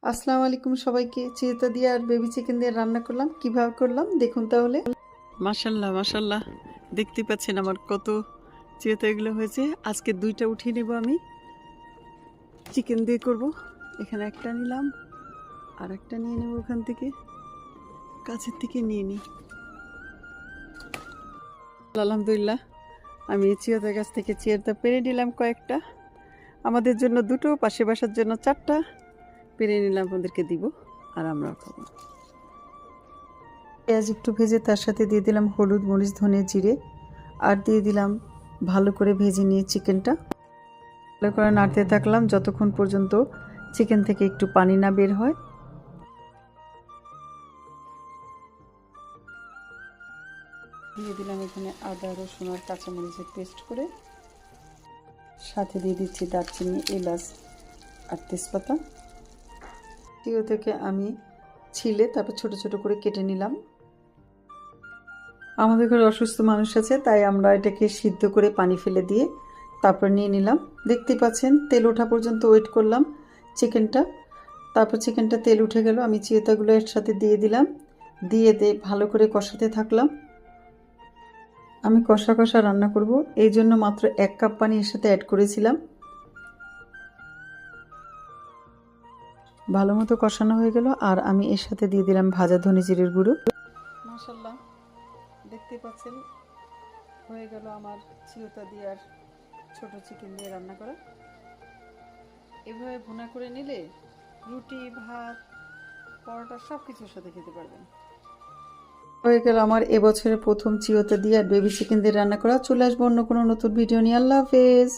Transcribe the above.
আসসালামু আলাইকুম সবাইকে। চিড়েতা দিয়ে আর বেবি চিকেন দিয়ে রান্না করলাম। কিভাবে করলাম দেখুন তাহলে। মাশাল্লাহ মাশাল্লাহ, দেখতে পাচ্ছেন আমার কত চিড়েতা এগুলো হয়েছে। আজকে দুইটা উঠিয়ে নেব, আমি চিকেন দিয়ে করব। এখানে একটা নিলাম, আর একটা নিয়ে নেব ওখান থেকে, কাছের থেকে নিয়ে নিই। আলহামদুলিল্লাহ, আমি চিড়েতার গাছ থেকে চিড়েতা পেরে নিলাম কয়েকটা। আমাদের জন্য দুটো, পাশে বাসার জন্য চারটা পেরে নিলাম, ওদেরকে দিব আর আমরাও খাবো। পেঁয়াজ একটু ভেজে তার সাথে দিয়ে দিলাম হলুদ, মরিচ, ধনে, জিরে, আর দিয়ে দিলাম ভালো করে ভেজে নিয়ে চিকেনটা। ভালো করে নাড়তে থাকলাম যতক্ষণ পর্যন্ত চিকেন থেকে একটু পানি না বের হয়। দিয়ে দিলাম এখানে আদা, রসুন আর কাঁচামরিচের পেস্ট করে। সাথে দিয়ে দিচ্ছি দারচিনি, এলাচ আর তেজপাতা। দিয়ে থেকে আমি ছিলে তারপর ছোট ছোট করে কেটে নিলাম। আমাদের ঘরে অসুস্থ মানুষ আছে, তাই আমরা এটাকে সিদ্ধ করে পানি ফেলে দিয়ে তারপর নিয়ে নিলাম। দেখতেই পাচ্ছেন তেল ওঠা পর্যন্ত ওয়েট করলাম চিকেনটা। তারপর চিকেনটা তেল উঠে গেল, আমি চিয়েতাগুলো এর সাথে দিয়ে দিলাম। দিয়ে ভালো করে কষাতে থাকলাম। আমি কষা কষা রান্না করব, এই জন্য মাত্র 1 কাপ পানি এর সাথে অ্যাড করেছিলাম। ভালো মতো কষানো হয়ে গেল, আর আমি এর সাথে দিয়ে দিলাম ভাজা ধনে জিরের গুঁড়ো। মাশাল্লাহ, দেখতে পাচ্ছেন হয়ে গেল আমার চিড়েতা দিয়ে আর ছোট চিকেন দিয়ে রান্না করা। এভাবে ভুনা করে নিলে রুটি, ভাত, পরোটা সব কিছুর সাথে খেতে পারবেন। হয়ে গেল আমার এবছরের প্রথম চিয়েতা দিয়ে আর বেবি চিকেন দিয়ে রান্না করা। চলে আসবো অন্য কোনো নতুন ভিডিও নিয়ে। আল্লাহ হাফেজ।